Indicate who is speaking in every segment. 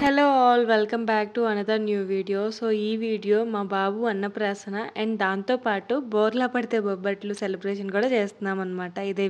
Speaker 1: Hello all welcome back to another new video. So ఈ video మా బాబు అన్నప్రాసన and దాంతో పాటు బోర్లా పడితే బొబ్బట్లు సెలబ్రేషన్ కూడా చేస్తున్నాం అనమాట ఇదే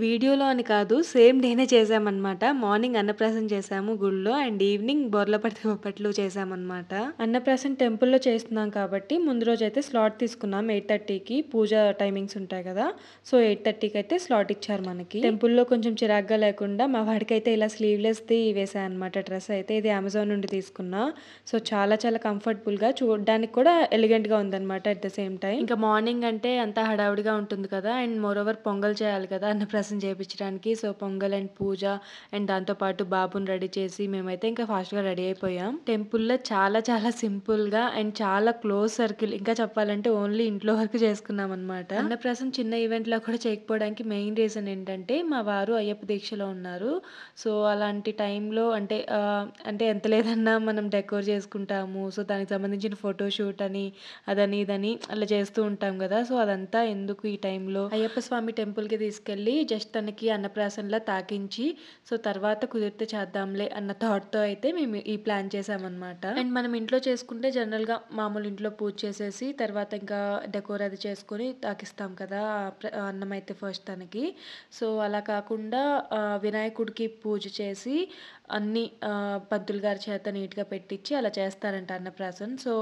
Speaker 1: వీడియోలో అని కాదు, సేమ్ డేనే చేసామన్నమాట. మార్నింగ్ అన్నప్రాసన చేసాము గుళ్ళో అండ్ ఈవినింగ్ బోర్లా పడితే బొబ్బట్లు చేసామన్నమాట. అన్నప్రాసన టెంపుల్లో చేస్తున్నాం కాబట్టి ముందు రోజు అయితే స్లాట్ తీసుకున్నాం 8:30కి. పూజ టైమింగ్స్ ఉంటాయి కదా, సో 8:30కి అయితే స్లాట్ ఇచ్చారు మనకి. టెంపుల్లో కొంచెం చిరాగ్గా లేకుండా మా వాడికి అయితే ఇలా స్లీవ్లెస్ది వేసాను అనమాట. డ్రెస్ అయితే ఇది అమెజాన్ నుండి తీసుకున్నా. సో చాలా చాలా కంఫర్టబుల్గా, చూడడానికి కూడా ఎలిగెంట్గా ఉందన్నమాట. అట్ ద సేమ్ టైం ఇంకా మార్నింగ్ అంటే అంతా హడావుడిగా ఉంటుంది కదా, అండ్ మోర్ ఓవర్ పొంగల్ చేయాలి కదా అన్నప్రాసన చేయించడానికి. సో పొంగల్ అండ్ పూజ అండ్ దాంతోపాటు బాబుని రెడీ చేసి మేమైతే ఇంకా ఫాస్ట్గా రెడీ అయిపోయాం. టెంపుల్లో చాలా చాలా సింపుల్గా అండ్ చాలా క్లోజ్ సర్కిల్, ఇంకా చెప్పాలంటే ఓన్లీ ఇంట్లో వరకు చేసుకున్నాం అనమాట. అన్నప్రాసన చిన్న ఈవెంట్లో కూడా చేయకపోవడానికి మెయిన్ రీజన్ ఏంటంటే మా వారు అయ్యప్ప దీక్షలో ఉన్నారు. సో అలాంటి టైంలో అంటే ఎంత లేదన్నా మనం డెకోర్ చేసుకుంటాము. సో దానికి సంబంధించిన ఫోటోషూట్ అని అదని ఇదని అలా చేస్తూ ఉంటాం కదా. సో అదంతా ఎందుకు ఈ టైంలో అయ్యప్ప స్వామి టెంపుల్కి తీసుకెళ్ళి జస్ట్ తనకి అన్నప్రాసనలా తాకించి సో తర్వాత కుదిరితే చేద్దాంలే అన్న థాట్తో అయితే మేము ఈ ప్లాన్ చేసామన్నమాట. అండ్ మనం ఇంట్లో చేసుకుంటే జనరల్గా మామూలు ఇంట్లో పూజ చేసేసి తర్వాత ఇంకా డెకోర్ అది చేసుకొని తాకిస్తాం కదా అన్నం అయితే ఫస్ట్ తనకి. సో అలా కాకుండా వినాయకుడికి పూజ చేసి అన్ని పంతులు గారి చేత నీట్గా పెట్టించి అలా చేస్తారంట అన్నప్రాసన. సో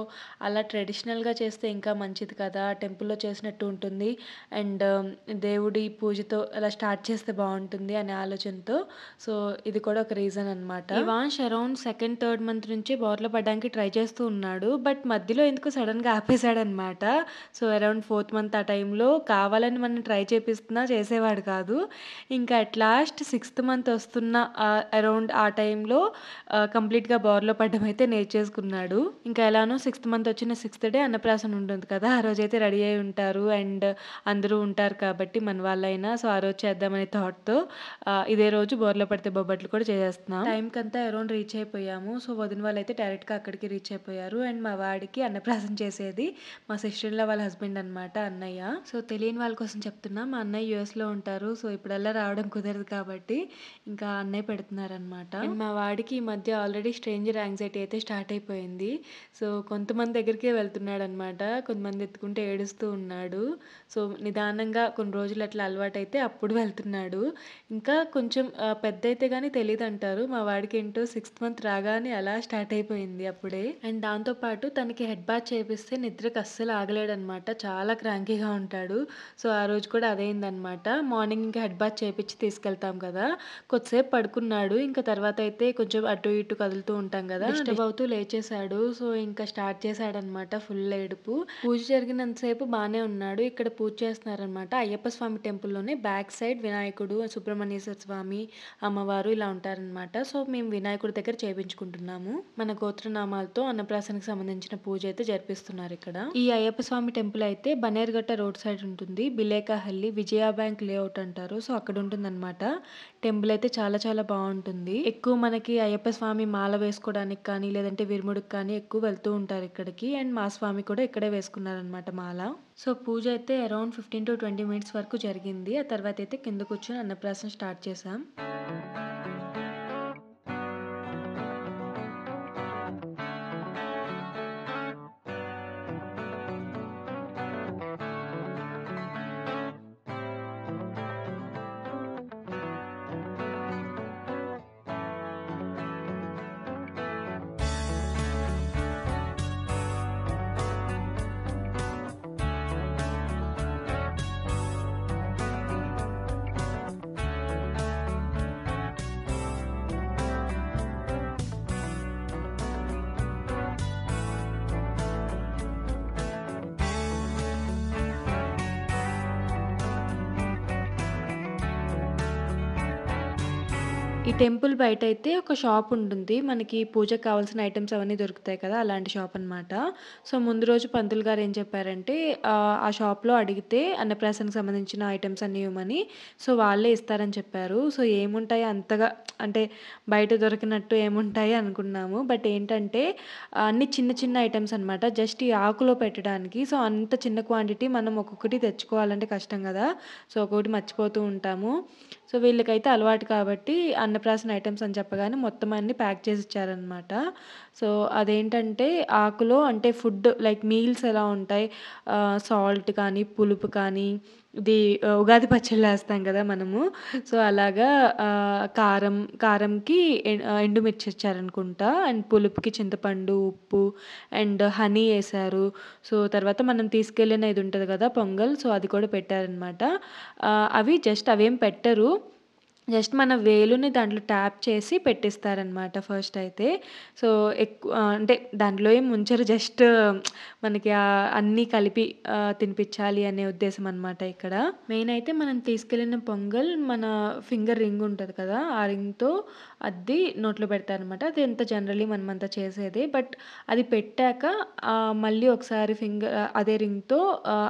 Speaker 1: అలా ట్రెడిషనల్గా చేస్తే ఇంకా మంచిది కదా, టెంపుల్లో చేసినట్టు ఉంటుంది అండ్ దేవుడి పూజతో అలా స్టార్ట్ చేస్తే బాగుంటుంది అనే ఆలోచనతో. సో ఇది కూడా ఒక రీజన్ అనమాట. ఇవాన్ష్ అరౌండ్ సెకండ్ థర్డ్ మంత్ నుంచి బోర్ల పడడానికి ట్రై చేస్తూ ఉన్నాడు, బట్ మధ్యలో ఎందుకు సడన్గా ఆపేశాడనమాట. సో అరౌండ్ ఫోర్త్ మంత్ ఆ టైంలో కావాలని మనం ట్రై చేపిస్తున్నా చేసేవాడు కాదు. ఇంకా అట్ లాస్ట్ సిక్స్త్ మంత్ వస్తున్న అరౌండ్ ఆ టైంలో కంప్లీట్గా బోర్లో పడ్డం అయితే నేర్చేసుకున్నాడు. ఇంకా ఎలానో సిక్స్త్ మంత్ వచ్చిన సిక్స్త్ డే అన్నప్రాసన ఉంటుంది కదా, ఆ రోజైతే రెడీ అయి ఉంటారు అండ్ అందరూ ఉంటారు కాబట్టి మన వాళ్ళైనా. సో ఆ రోజు చేద్దామనే థాట్తో ఇదే రోజు బోర్లో పడితే బొబ్బట్లు కూడా చేసేస్తున్నాం. టైంకి అంతా అరౌండ్ రీచ్ అయిపోయాము. సో వదిన వాళ్ళు అయితే డైరెక్ట్గా అక్కడికి రీచ్ అయిపోయారు అండ్ మా వాడికి అన్నప్రాసన చేసేది మా సిస్టర్లో వాళ్ళ హస్బెండ్ అనమాట, అన్నయ్య. సో తెలియని వాళ్ళ కోసం చెప్తున్నా, మా అన్నయ్య యూఎస్లో ఉంటారు. సో ఇప్పుడల్లా రావడం కుదరదు కాబట్టి ఇంకా అన్నయ్య పెడుతున్నారనమాట. అండ్ మా వాడికి ఈ మధ్య ఆల్రెడీ స్ట్రేంజర్ యాంగ్జైటీ అయితే స్టార్ట్ అయిపోయింది. సో కొంతమంది దగ్గరికే వెళ్తున్నాడు అనమాట, కొంతమంది ఎత్తుకుంటే ఏడుస్తూ ఉన్నాడు. సో నిదానంగా కొన్ని రోజులు అట్లా అలవాటు అయితే అప్పుడు వెళ్తున్నాడు. ఇంకా కొంచెం పెద్ద అయితే కానీ తెలియదు అంటారు. మా వాడికి ఏంటో సిక్స్త్ మంత్ రాగానే అలా స్టార్ట్ అయిపోయింది అప్పుడే. అండ్ దాంతోపాటు తనకి హెడ్ బాత్ చేపిస్తే నిద్రకు అస్సలు ఆగలేడనమాట, చాలా క్రాంకీగా ఉంటాడు. సో ఆ రోజు కూడా అదైందనమాట. మార్నింగ్ ఇంకా హెడ్ బాత్ చేపించి తీసుకెళ్తాం కదా, కొద్దిసేపు పడుకున్నాడు. ఇంకా తర్వాత అయితే కొంచెం అటు ఇటు కదులుతూ ఉంటాం కదా, డిస్టర్బ్ అవుతూ లేచేశాడు. సో ఇంకా స్టార్ట్ చేశాడనమాట ఫుల్ ఏడుపు. పూజ జరిగినంతసేపు బాగానే ఉన్నాడు. ఇక్కడ పూజ చేస్తున్నారనమాట అయ్యప్ప స్వామి టెంపుల్లోనే బ్యాక్ సైడ్ వినాయకుడు, సుబ్రహ్మణ్యేశ్వర స్వామి, అమ్మవారు ఇలా ఉంటారనమాట. సో మేము వినాయకుడి దగ్గర చేయించుకుంటున్నాము. మన గోత్రనామాలతో అన్నప్రాసనకి సంబంధించిన పూజ అయితే జరిపిస్తున్నారు ఇక్కడ. ఈ అయ్యప్ప స్వామి టెంపుల్ అయితే బనేర్ఘట్ట రోడ్ సైడ్ ఉంటుంది, బిలేకహల్లి విజయ బ్యాంక్ లేఅవుట్ అంటారు. సో అక్కడ ఉంటుంది అనమాట. టెంపుల్ అయితే చాలా చాలా బాగుంటుంది. ఎక్కువ మనకి అయ్యప్ప స్వామి మాల వేసుకోవడానికి కానీ లేదంటే విరుముడికి కానీ ఎక్కువ వెళ్తూ ఉంటారు ఇక్కడికి. అండ్ మా స్వామి కూడా ఇక్కడే వేసుకున్నారనమాట మాల. సో పూజ అయితే అరౌండ్ 15 to 20 మినిట్స్ వరకు జరిగింది. ఆ తర్వాత అయితే కింద కూర్చొని అన్నప్రాసన స్టార్ట్ చేసాం. ఈ టెంపుల్ బయట అయితే ఒక షాప్ ఉంటుంది, మనకి పూజకు కావాల్సిన ఐటమ్స్ అవన్నీ దొరుకుతాయి కదా, అలాంటి షాప్ అనమాట. సో ముందు రోజు పంతులు గారు ఏం చెప్పారంటే ఆ షాప్లో అడిగితే అన్నప్రాసనకు సంబంధించిన ఐటమ్స్ అన్నీ ఇవ్వమని. సో వాళ్ళే ఇస్తారని చెప్పారు. సో ఏముంటాయి అంతగా అంటే బయట దొరికినట్టు ఏముంటాయి అనుకున్నాము, బట్ ఏంటంటే అన్ని చిన్న చిన్న ఐటమ్స్ అనమాట, జస్ట్ ఈ ఆకులో పెట్టడానికి. సో అంత చిన్న క్వాంటిటీ మనం ఒక్కొక్కటి తెచ్చుకోవాలంటే కష్టం కదా, సో ఒక్కొక్కటి మర్చిపోతూ ఉంటాము. సో, వీళ్ళకైతే అలవాటు కాబట్టి అన్నప్రాసన ఐటెమ్స్ అని చెప్పగానే మొత్తం అన్నీ ప్యాక్ చేసి ఇచ్చారనమాట. సో, అదేంటంటే ఆకులో అంటే ఫుడ్ లైక్ మీల్స్ ఎలా ఉంటాయి, సాల్ట్ కానీ, పులుపు కానీ, ఇది ఉగాది పచ్చళ్ళేస్తాం కదా మనము. సో, అలాగా కారంకి ఎండుమిర్చి ఇచ్చారనుకుంటా. అండ్ పులుపుకి చింతపండు, ఉప్పు అండ్ హనీ ఏశారు. సో, తర్వాత మనం తీసుకెళ్ళిన ఇది ఉంటది కదా పొంగల్. సో, అది కూడా పెట్టారనమాట. అవి జస్ట్ అవేం పెట్టరు. జస్ట్ మన వేలుని దాంట్లో ట్యాప్ చేసి పెట్టిస్తారనమాట ఫస్ట్ అయితే. సో, అంటే దాంట్లో ఏం ముంచరు. జస్ట్ మనకి అన్నీ కలిపి తినిపించాలి అనే ఉద్దేశం అనమాట ఇక్కడ. మెయిన్ అయితే మనం తీసుకెళ్ళిన పొంగల్ మన ఫింగర్ రింగ్ ఉంటది కదా! ఆ రింగ్‌తో అద్ది నోట్లో పెడతారనమాట. అది ఎంత జనరల్లీ మనమంతా చేసేదే. బట్ అది పెట్టాక మళ్ళీ ఒకసారి అదే రింగ్‌తో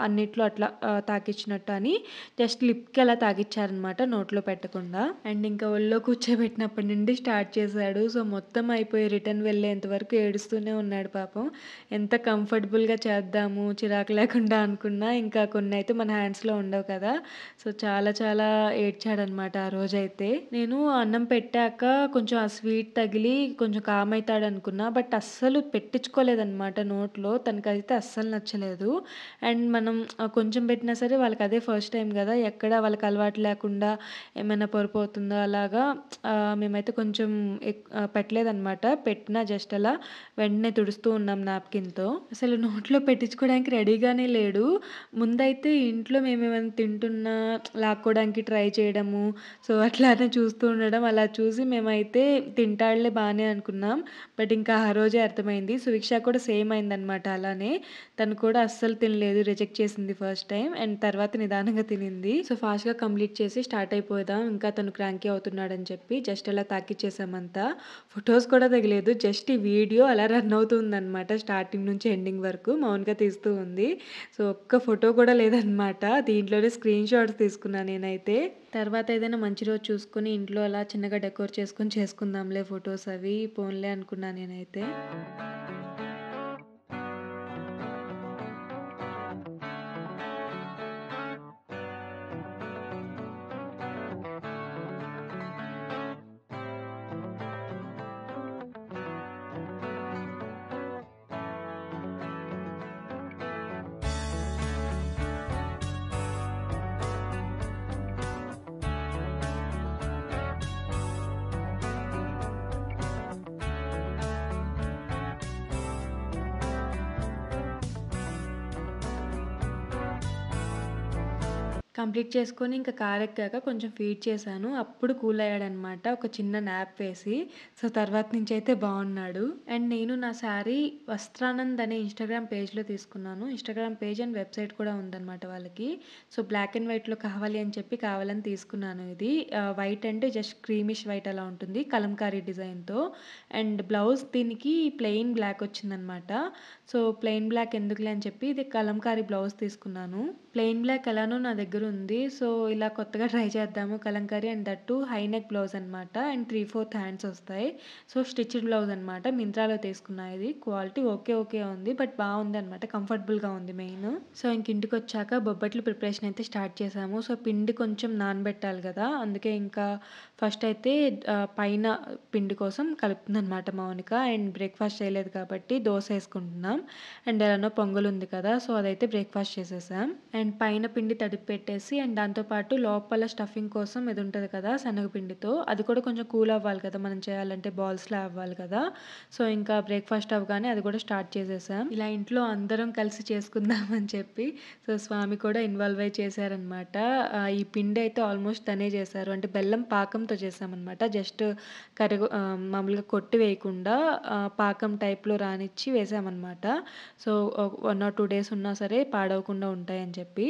Speaker 1: అన్నిట్లో అట్లా తాకిచ్చినట్టు అని జస్ట్ లిప్‌కి అలా తాగిచ్చారనమాట నోట్లో పెట్టకుండా. అండ్ ఇంకా ఒళ్ళో కూర్చోబెట్టినప్పటి నుండి స్టార్ట్ చేశాడు. సో, మొత్తం అయిపోయి రిటర్న్ వెళ్ళేంత వరకు ఏడుస్తూనే ఉన్నాడు పాపం. ఎంత కంఫర్టబుల్‌గా చేద్దాము, చిరాకు లేకుండా అనుకున్నా ఇంకా కొన్నైతే మన హ్యాండ్స్‌లో ఉండవు కదా! సో, చాలా చాలా ఏడ్చాడనమాట ఆ రోజైతే. నేను అన్నం పెట్టాక కొంచెం ఆ స్వీట్ తగిలి కొంచెం కామ్ అయితాడనుకున్నా. బట్ అస్సలు పెట్టించుకోలేదనమాట నోట్లో. తనకైతే అస్సలు నచ్చలేదు. అండ్ మనం కొంచెం పెట్టినా సరే వాళ్ళకదే ఫస్ట్ టైమ్ గదా! ఎక్కడ వాళ్ళకి అలవాటు లేకుండా ఏమైనా పొరపోతుందో అలాగా మేమైతే కొంచెం పెట్టలేదనమాట. పెట్టినా జస్ట్ అలా వెంటనే తుడుస్తూ ఉన్నాం నాప్కిన్‌తో. అసలు నోట్లో పెట్టించుకోవడానికి రెడీగానే లేడు. ముందైతే ఇంట్లో మేమేమైనా తింటున్నా లాక్కోవడానికి ట్రై చేయడము, సో, అట్లానే చూస్తూ ఉండడం. అలా చూసి మేమైతే తింటాడులే బానే అనుకున్నాం. బట్ ఇంకా ఆ రోజే అర్థమైంది. సువిక్ష కూడా సేమ్ అయిందనమాట అలానే. తను కూడా అస్సలు తినలేదు. రిజెక్ట్ చేసింది ఫస్ట్ టైమ్. అండ్ తర్వాత నిదానంగా తినింది. సో, ఫాస్ట్‌గా కంప్లీట్ చేసి స్టార్ట్ అయిపోదాం. ఇంకా తను క్రాంకీ అవుతున్నాడని చెప్పి జస్ట్ అలా తాకిచ్చేసామంతా. ఫోటోస్ కూడా దిగలేదు. జస్ట్ ఈ వీడియో అలా రన్ అవుతుందనమాట. స్టార్టింగ్ నుంచి ఎండింగ్ వరకు మౌనిక తీస్తూ ఉంది. సో, ఒక్క ఫోటో కూడా లేదనమాట. దీంట్లోనే స్క్రీన్ షాట్స్ తీసుకున్నా నేనైతే. తర్వాత ఏదైనా మంచి రోజు చూసుకొని ఇంట్లో అలా చిన్నగా డెకోర్ చేసుకుందాంలే ఫోటోస్ అవి. పోన్లే అనుకున్నా నేనైతే. కంప్లీట్ చేసుకొని ఇంకా కారెక్కాక కొంచెం ఫీడ్ చేశాను. అప్పుడు కూల్ అయ్యాడనమాట. ఒక చిన్న న్యాప్ వేసి. సో, తర్వాత నుంచయితే బావున్నాడు. అండ్ నేను నా శారీ వస్త్రానంద్ అనే ఇన్‌స్టాగ్రామ్ పేజ్‌లో తీసుకున్నాను. ఇన్‌స్టాగ్రామ్ పేజ్ అండ్ వెబ్‌సైట్ కూడా ఉందనమాట వాళ్ళకి. సో, బ్లాక్ అండ్ వైట్‌లో కావాలి అని చెప్పి కావాలని తీసుకున్నాను ఇది. వైట్ అంటే జస్ట్ క్రీమిష్ వైట్ అలా ఉంటుంది. కలంకారీ డిజైన్‌తో. అండ్ బ్లౌజ్ దీనికి ప్లెయిన్ బ్లాక్ వచ్చిందనమాట. సో, ప్లెయిన్ బ్లాక్ ఎందుకులే అని చెప్పి ఇది కలంకారీ బ్లౌజ్ తీసుకున్నాను. ప్లెయిన్ బ్లాక్ ఎలానో నా దగ్గరుంది. సో, ఇలా కొత్తగా ట్రై చేద్దాము Kalamkari and that two high neck blouse అనమాట. అండ్ 3/4 హ్యాండ్స్ వస్తాయి. సో, స్టిచ్డ్ బ్లౌజ్ అనమాట. మింత్రాలో తీసుకున్నా ఇది. క్వాలిటీ ఓకే ఉంది. బట్ బావుందనమాట. కంఫర్టబుల్‌గా ఉంది మెయిన్. సో, ఇంక ఇంటికొచ్చాక బొబ్బట్లు ప్రిపరేషన్ అయితే స్టార్ట్ చేశాము. సో, పిండి కొంచెం నానబెట్టాలి గదా! అందుకే ఇంకా ఫస్ట్ అయితే పైన పిండి కోసం కలుపుతుందనమాట మౌనిక. అండ్ బ్రేక్‌ఫాస్ట్ చేయలేదు కాబట్టి దోస ఏసుకుంటున్నాం. అండ్ ఎలానో పొంగలుంది కదా! సో, అదైతే బ్రేక్‌ఫాస్ట్ చేసేసాం. అండ్ పైన పిండి తడిపి పెట్టేసి అండ్ దాంతో పాటు లోపల స్టఫింగ్ కోసం ఇది ఉంటది కదా! శనగపిండితో అది కూడా కొంచెం కూల్ అవ్వాలి కదా! మనం చేయాలంటే బాల్స్‌లా అవ్వాలి కదా! సో, ఇంకా బ్రేక్‌ఫాస్ట్ అవ్వగానే అది కూడా స్టార్ట్ చేసేసాం. ఇలా ఇంట్లో అందరం కలిసి చేసుకుందాం అని చెప్పి సో, స్వామి కూడా ఇన్వాల్వ్ అయ్యి చేశారనమాట. ఈ పిండి అయితే ఆల్మోస్ట్ తనే చేశారు. అంటే బెల్లం పాకంతో చేశామనమాట. జస్ట్ మామూలుగా కొట్టి వేయకుండా పాకం టైప్‌లో రానిచ్చి వేసామనమాట. సో, 1 ఆర్ 2 డేస్ ఉన్నా సరే పాడవకుండా ఉంటాయని చెప్పి.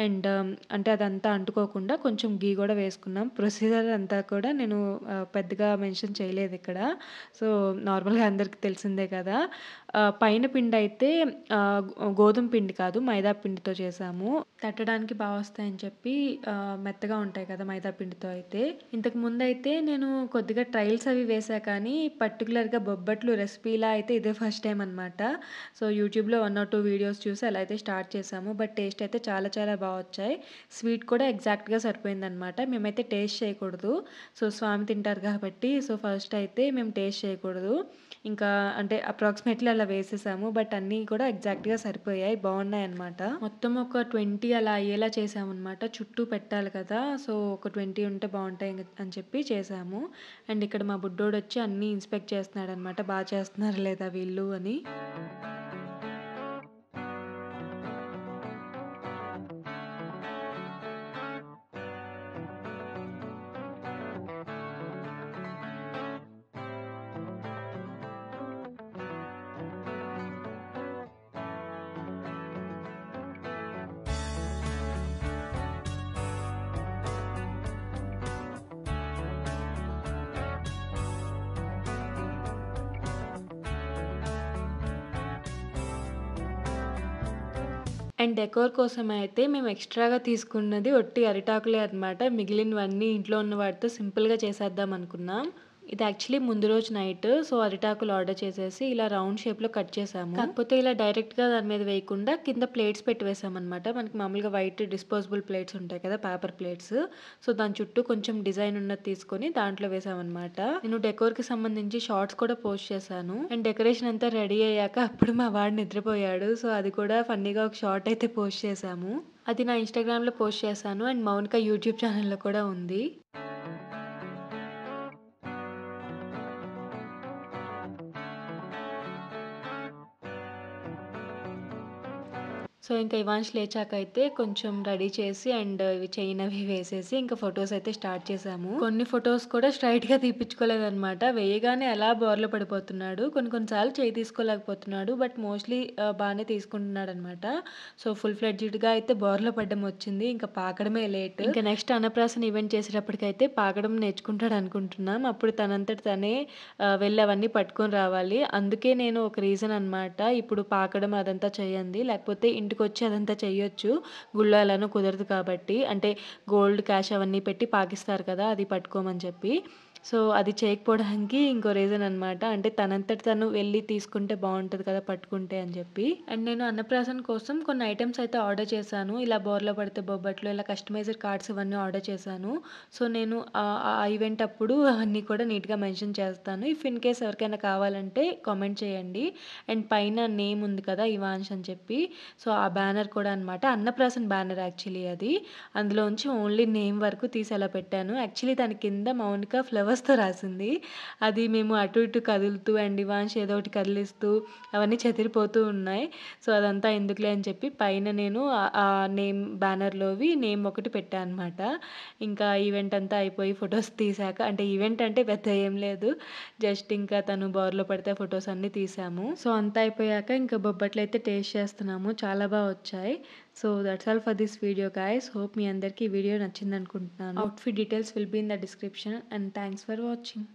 Speaker 1: అండ్ అంటే అదంతా అంటుకోకుండా కొంచెం ఘీ గూడా వేసుకున్నాం. ప్రొసీజర్ అంతా కూడా నేను పెద్దగా మెన్షన్ చేయలేదిక్కడ. సో, నార్మల్‌గా అందరికి తెలిసిందే కదా! పైన పిండయితే గోధుమ పిండి కాదు మైదా పిండితో చేశాము. తట్టడానికి బా వస్తాయని చెప్పి మెత్తగా ఉంటాయి కదా! మైదా పిండితో అయితే. ఇంతకు ముందయితే నేను కొద్దిగా ట్రయల్స్ అవి వేశా కానీ పర్టిక్యులర్‌గా బొబ్బట్లు రెసిపీలా అయితే ఇదే ఫస్ట్ టైమ్ అనమాట. సో, యూట్యూబ్‌లో 1 ఆర్ 2 వీడియోస్ చూసి అలా అయితే స్టార్ట్ చేశాము. బట్ టేస్ట్ అయితే చాలా చాలా బా వచ్చాయి. స్వీట్ కూడా ఎగ్జాక్ట్‌గా సరిపోయిందనమాట. మేమైతే టేస్ట్ చేయకూడదు. సో, స్వామి తింటారు కాబట్టి సో, ఫస్ట్ అయితే మేము టేస్ట్ చేయకూడదు. ఇంకా అంటే అప్రాక్సిమేట్‌లీ అలా వేసేసాము. బట్ అన్నీ కూడా ఎగ్జాక్ట్‌గా సరిపోయాయి. బావున్నాయన్నమాట. మొత్తం ఒక 20 అలా అయ్యేలా చేశామన్నమాట. చుట్టూ పెట్టాలి కదా! సో, ఒక 20 ఉంటే బావుంటాయి అని చెప్పి చేశాము. అండ్ ఇక్కడ మా బుడ్డోడొచ్చి అన్నీ ఇన్స్‌పెక్ట్ చేస్తున్నాడన్నమాట. చేస్తున్నారా లేదా వీళ్ళు అని. అండ్ డెకోర్ కోసమైతే మేము ఎక్స్‌ట్రాగా తీసుకున్నది ఒట్టి అరిటాకులే అన్నమాట. మిగిలినవన్నీ ఇంట్లో ఉన్న వాటితో సింపుల్‌గా చేసేద్దాం అనుకున్నాం. ఇది యాక్చువల్లీ ముందు రోజు నైట్. సో, అరిటాకులు ఆర్డర్ చేసేసి ఇలా రౌండ్ షేప్‌లో కట్ చేసాము. కాకపోతే ఇలా డైరెక్ట్‌గా దాని మీద వేయకుండా కింద ప్లేట్స్ పెట్టి వేసామన్నమాట. మనకి మామూలుగా వైట్ డిస్పోజబుల్ ప్లేట్స్ ఉంటాయి కదా! Paper plates. సో, దాని చుట్టూ కొంచెం డిజైన్ ఉన్నది తీసుకొని దాంట్లో వేసామన్నమాట. నేను డెకోర్‌కి సంబంధించి షార్ట్స్ కూడా పోస్ట్ చేశాను. అండ్ డెకరేషన్ అంతా రెడీ అయ్యాక అప్పుడు మా వాడు నిద్రపోయాడు. సో, అది కూడా ఫన్నీగా ఒక షార్ట్ అయితే పోస్ట్ చేశాము. అది నా ఇన్‌స్టాగ్రామ్‌లో పోస్ట్ చేశాను. అండ్ మౌనిక యూట్యూబ్ ఛానెల్‌లో కూడా ఉంది. సో, ఇంక ఇవాన్ష్ లేచాకైతే కొంచెం రెడీ చేసి అండ్ ఇవి చైన్ అవి వేసేసి ఇంక ఫోటోస్ అయితే స్టార్ట్ చేశాము. కొన్ని ఫోటోస్ కూడా స్ట్రెయిట్‌గా తీపిచ్చుకోలేదనమాట. వేయగానే అలా బోర్ల పడిపోతున్నాడు. కొన్ని కొన్ని సార్లు చేయి తీసుకోలేకపోతున్నాడు. బట్ మోస్ట్‌లీ బానే తీసుకుంటున్నాడనమాట. సో, ఫుల్ ఫ్లెడ్జ్డ్‌గా అయితే బోర్ల పడ్డం వచ్చింది. ఇంక పాకడమే లేట్. ఇంక నెక్స్ట్ అన్నప్రాసన ఈవెంట్ చేసేటప్పటికైతే పాకడం నేర్చుకుంటాడనుకుంటున్నాం. అప్పుడు తనంతట తనే వెళ్ళి అవన్నీ పట్టుకొని రావాలి. అందుకే నేను ఒక రీజన్ అనమాట. ఇప్పుడు పాకడం అదంతా చేయంది. లేకపోతే ఇంటికొచ్చి అదంతా చెయ్యొచ్చు. గుళ్ళో ఎలానో కుదరదు కాబట్టి. అంటే గోల్డ్, క్యాష్ అవన్నీ పెట్టి పాకిస్తారు కదా! అది పట్టుకోమని చెప్పి. సో, అది చేయకపోవడానికి ఇంకో రీజన్ అనమాట. అంటే తనంతట తను వెళ్లి తీసుకుంటే బావుంటది కదా! పట్టుకుంటే అని చెప్పి. అండ్ నేను అన్నప్రాసన కోసం కొన్ని ఐటెమ్స్ అయితే ఆర్డర్ చేశాను. ఇలా బోర్ల పడితే బొబ్బట్లు, ఇలా కస్టమైజ్డ్ కార్డ్స్ ఇవన్నీ ఆర్డర్ చేశాను. సో, నేను ఆ ఈవెంట్ అప్పుడు అవన్నీ కూడా నీట్‌గా మెన్షన్ చేస్తాను. ఇఫ్ ఇన్ కేస్ ఎవరికైనా కావాలంటే కామెంట్ చేయండి. అండ్ పైన నేమ్ ఉంది కదా! ఇవాన్ష్ అని చెప్పి. సో, ఆ బ్యానర్ కూడా అనమాట. అన్నప్రాసన బ్యానర్ యాక్చువల్లీ అది. అందులోంచి ఓన్లీ నేమ్ వరకు తీసి అలా పెట్టాను. యాక్చువల్లీ దాని కింద మౌనిక ఫ్లవర్స్‌తో రాసింది. అది మేము అటు ఇటు కదులుతూ అండ్ ఇవాన్ష్ ఏదో ఒకటి కదిలిస్తూ అవన్నీ చెదిరిపోతూ ఉన్నాయి. సో, అదంతా ఎందుకులే అని చెప్పి పైన నేను ఆ నేమ్ బ్యానర్‌లోవి నేమ్ ఒకటి పెట్టా అనమాట. ఇంకా ఈవెంట్ అంతా అయిపోయి ఫోటోస్ తీసాక అంటే ఈవెంట్ అంటే పెద్ద ఏం లేదు. జస్ట్ ఇంకా తను బోర్లో పడితే ఫోటోస్ అన్నీ తీసాము. సో, అంతా అయిపోయాక ఇంకా బొబ్బట్లయితే టేస్ట్ చేస్తున్నాము. చాలా వచ్చాయి. So, that's all for this video guys. Hope మీ అందరికీ ఈ వీడియో నచ్చిందనుకుంటున్నాను. Outfit details will be in the description and thanks for watching.